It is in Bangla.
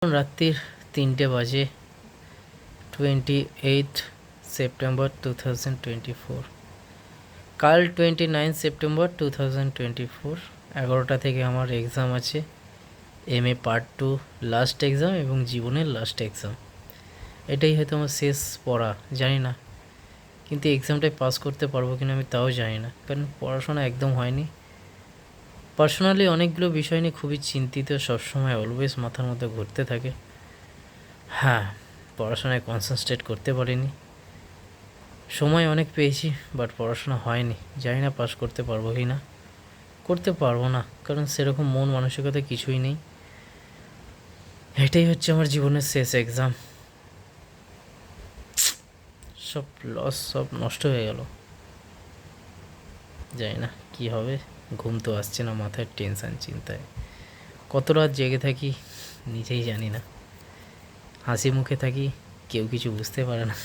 রাত্রির 3টে বাজে 28 সেপ্টেম্বর 2024। কাল 29 সেপ্টেম্বর 2024 11টা থেকে আমার এক্সাম আছে। MA পার্ট 2 লাস্ট এক্সাম এবং জীবনের লাস্ট এক্সাম। এটাই হয়তো আমার শেষ পড়া, জানি না। কিন্তু এক্সামটায় পাস করতে পারবো কিনা আমি তাও জানি না, কারণ পড়াশোনা একদম হয়নি। পার্সোনালি অনেকগুলো বিষয় নিয়ে খুবই চিন্তিত, সবসময় অলওয়েজ মাথার মধ্যে ঘুরতে থাকে। হ্যাঁ, পড়াশোনায় কনসেন্ট্রেট করতে পারিনি। সময় অনেক পেয়েছি, বাট পড়াশোনা হয়নি। জানি না পাস করতে পারবো কি না। করতে পারবো না, কারণ সেরকম মন মানসিকতা কিছুই নেই। এটাই হচ্ছে আমার জীবনের শেষ এক্সাম। সব লস, সব নষ্ট হয়ে গেল। জানি না কী হবে। ঘুম তো আসছে না, মাথায় টেনশান, চিন্তায় কত রাত জেগে থাকি নিজেই জানি না। হাসি মুখে থাকি, কেউ কিছু বুঝতে পারে না।